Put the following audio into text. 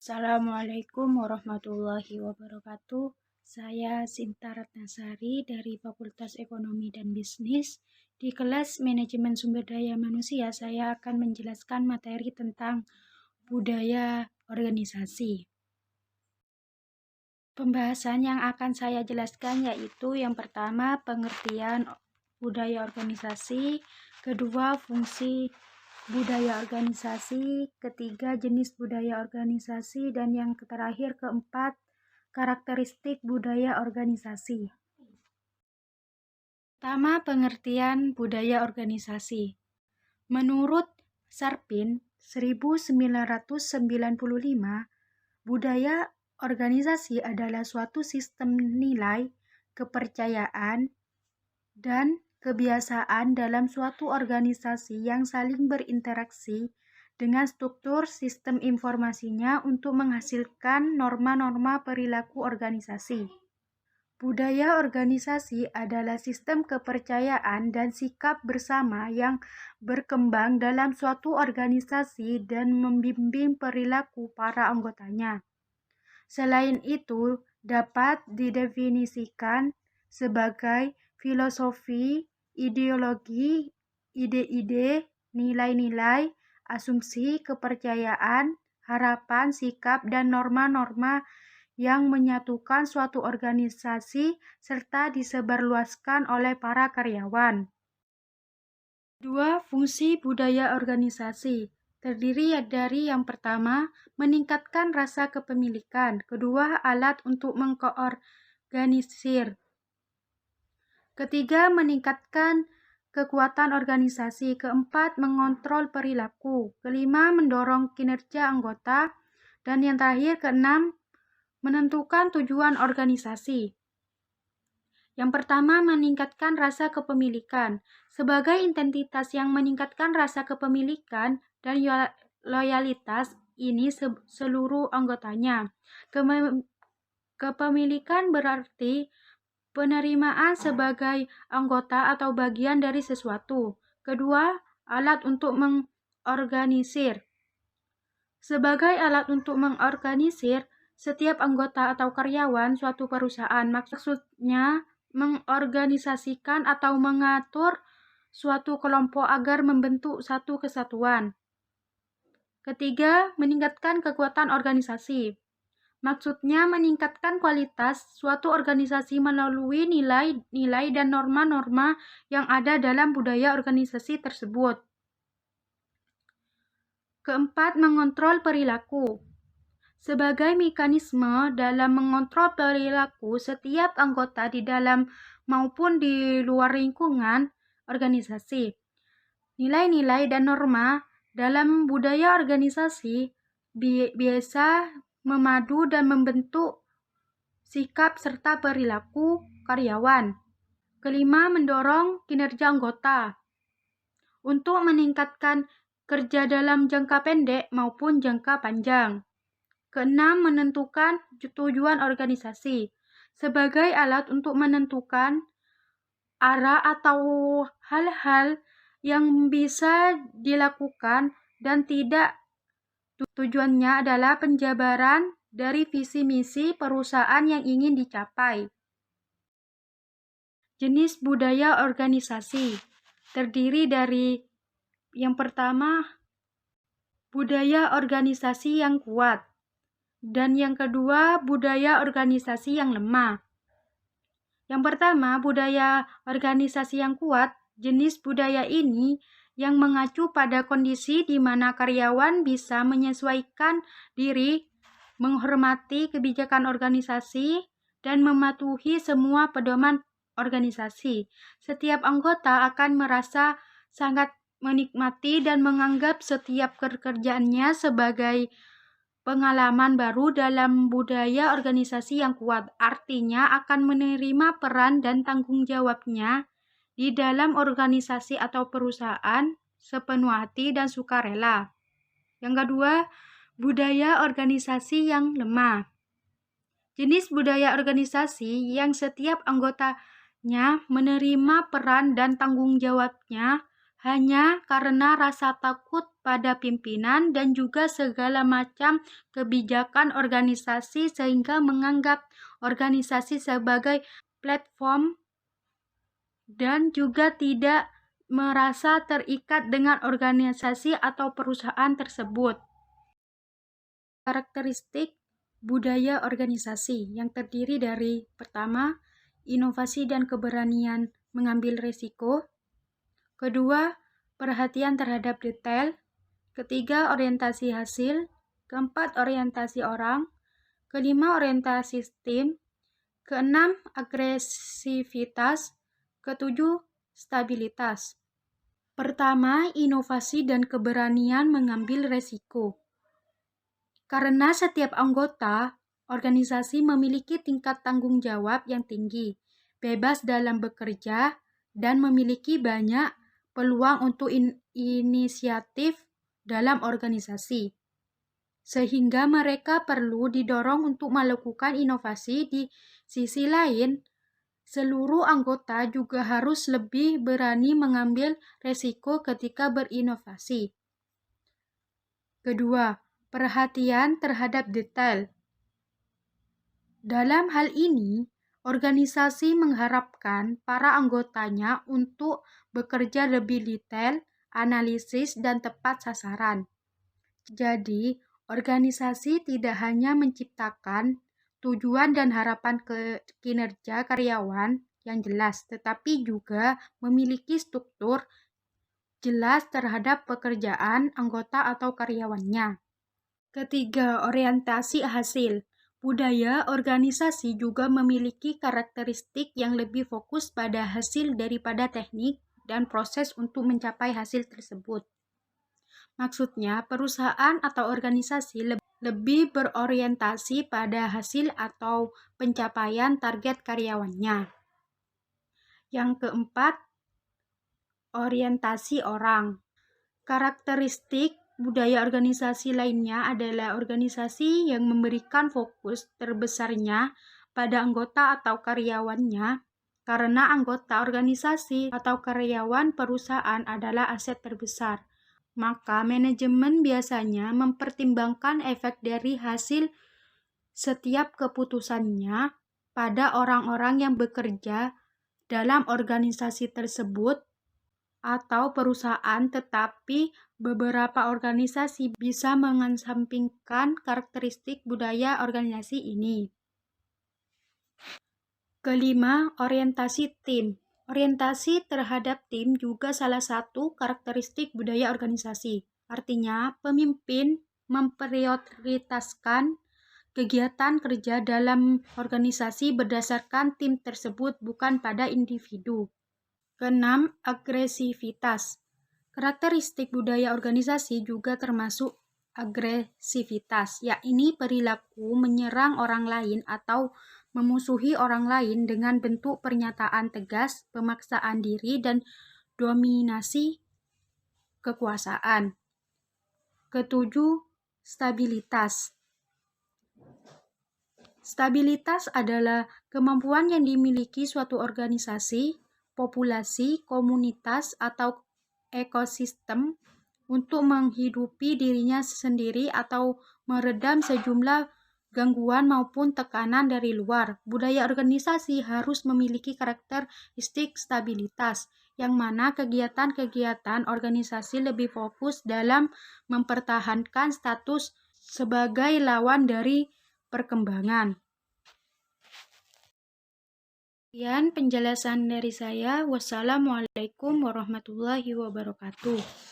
Assalamualaikum warahmatullahi wabarakatuh. Saya Sinta Ratnasari dari Fakultas Ekonomi dan Bisnis. Di kelas Manajemen Sumber Daya Manusia, saya akan menjelaskan materi tentang budaya organisasi. Pembahasan yang akan saya jelaskan yaitu yang pertama, pengertian budaya organisasi, kedua, fungsi budaya organisasi, ketiga, jenis budaya organisasi, dan yang terakhir, keempat, karakteristik budaya organisasi. Pertama, pengertian budaya organisasi. Menurut Sarpin 1995, budaya organisasi adalah suatu sistem nilai, kepercayaan, dan kebiasaan dalam suatu organisasi yang saling berinteraksi dengan struktur sistem informasinya untuk menghasilkan norma-norma perilaku organisasi. Budaya organisasi adalah sistem kepercayaan dan sikap bersama yang berkembang dalam suatu organisasi dan membimbing perilaku para anggotanya. Selain itu, dapat didefinisikan sebagai filosofi, ideologi, ide-ide, nilai-nilai, asumsi, kepercayaan, harapan, sikap, dan norma-norma yang menyatukan suatu organisasi serta disebarluaskan oleh para karyawan. Dua, fungsi budaya organisasi. Terdiri dari yang pertama, meningkatkan rasa kepemilikan. Kedua, alat untuk mengkoorganisir. Ketiga, meningkatkan kekuatan organisasi. Keempat, mengontrol perilaku. Kelima, mendorong kinerja anggota. Dan yang terakhir, keenam, menentukan tujuan organisasi. Yang pertama, meningkatkan rasa kepemilikan. Sebagai identitas yang meningkatkan rasa kepemilikan dan loyalitas ini seluruh anggotanya. Kepemilikan berarti penerimaan sebagai anggota atau bagian dari sesuatu. Kedua, alat untuk mengorganisir. Sebagai alat untuk mengorganisir setiap anggota atau karyawan suatu perusahaan, maksudnya mengorganisasikan atau mengatur suatu kelompok agar membentuk satu kesatuan. Ketiga, meningkatkan kekuatan organisasi. Maksudnya meningkatkan kualitas suatu organisasi melalui nilai-nilai dan norma-norma yang ada dalam budaya organisasi tersebut. Keempat, mengontrol perilaku. Sebagai mekanisme dalam mengontrol perilaku setiap anggota di dalam maupun di luar lingkungan organisasi. Nilai-nilai dan norma dalam budaya organisasi biasa memadu dan membentuk sikap serta perilaku karyawan. Kelima, mendorong kinerja anggota untuk meningkatkan kerja dalam jangka pendek maupun jangka panjang. Keenam, menentukan tujuan organisasi sebagai alat untuk menentukan arah atau hal-hal yang bisa dilakukan dan tidak. Tujuannya adalah penjabaran dari visi misi perusahaan yang ingin dicapai. Jenis budaya organisasi terdiri dari yang pertama, budaya organisasi yang kuat, dan yang kedua, budaya organisasi yang lemah. Yang pertama, budaya organisasi yang kuat. Jenis budaya ini yang mengacu pada kondisi di mana karyawan bisa menyesuaikan diri, menghormati kebijakan organisasi, dan mematuhi semua pedoman organisasi. Setiap anggota akan merasa sangat menikmati dan menganggap setiap pekerjaannya sebagai pengalaman baru dalam budaya organisasi yang kuat. Artinya akan menerima peran dan tanggung jawabnya di dalam organisasi atau perusahaan sepenuh hati dan sukarela. Yang kedua, budaya organisasi yang lemah. Jenis budaya organisasi yang setiap anggotanya menerima peran dan tanggung jawabnya hanya karena rasa takut pada pimpinan dan juga segala macam kebijakan organisasi sehingga menganggap organisasi sebagai platform dan juga tidak merasa terikat dengan organisasi atau perusahaan tersebut. Karakteristik budaya organisasi yang terdiri dari pertama, inovasi dan keberanian mengambil risiko. Kedua, perhatian terhadap detail. Ketiga, orientasi hasil. Keempat, orientasi orang. Kelima, orientasi tim. Keenam, agresivitas. Ketujuh, stabilitas. Pertama, inovasi dan keberanian mengambil risiko. Karena setiap anggota organisasi memiliki tingkat tanggung jawab yang tinggi, bebas dalam bekerja, dan memiliki banyak peluang untuk inisiatif dalam organisasi. Sehingga mereka perlu didorong untuk melakukan inovasi. Di sisi lain, seluruh anggota juga harus lebih berani mengambil risiko ketika berinovasi. Kedua, perhatian terhadap detail. Dalam hal ini, organisasi mengharapkan para anggotanya untuk bekerja lebih detail, analisis, dan tepat sasaran. Jadi, organisasi tidak hanya menciptakan tujuan dan harapan kinerja karyawan yang jelas, tetapi juga memiliki struktur jelas terhadap pekerjaan anggota atau karyawannya. Ketiga, orientasi hasil. Budaya organisasi juga memiliki karakteristik yang lebih fokus pada hasil daripada teknik dan proses untuk mencapai hasil tersebut. Maksudnya, perusahaan atau organisasi lebih berorientasi pada hasil atau pencapaian target karyawannya. Yang keempat, orientasi orang. Karakteristik budaya organisasi lainnya adalah organisasi yang memberikan fokus terbesarnya pada anggota atau karyawannya, karena anggota organisasi atau karyawan perusahaan adalah aset terbesar. Maka manajemen biasanya mempertimbangkan efek dari hasil setiap keputusannya pada orang-orang yang bekerja dalam organisasi tersebut atau perusahaan, tetapi beberapa organisasi bisa mengesampingkan karakteristik budaya organisasi ini. Kelima, orientasi tim. Orientasi terhadap tim juga salah satu karakteristik budaya organisasi. Artinya, pemimpin memprioritaskan kegiatan kerja dalam organisasi berdasarkan tim tersebut, bukan pada individu. Keenam, agresivitas. Karakteristik budaya organisasi juga termasuk agresivitas, yakni perilaku menyerang orang lain atau memusuhi orang lain dengan bentuk pernyataan tegas, pemaksaan diri, dan dominasi kekuasaan. Ketujuh, stabilitas. Stabilitas adalah kemampuan yang dimiliki suatu organisasi, populasi, komunitas, atau ekosistem untuk menghidupi dirinya sendiri atau meredam sejumlah gangguan maupun tekanan dari luar. Budaya organisasi harus memiliki karakteristik stabilitas, yang mana kegiatan-kegiatan organisasi lebih fokus dalam mempertahankan status sebagai lawan dari perkembangan. Sekian penjelasan dari saya. Wassalamualaikum warahmatullahi wabarakatuh.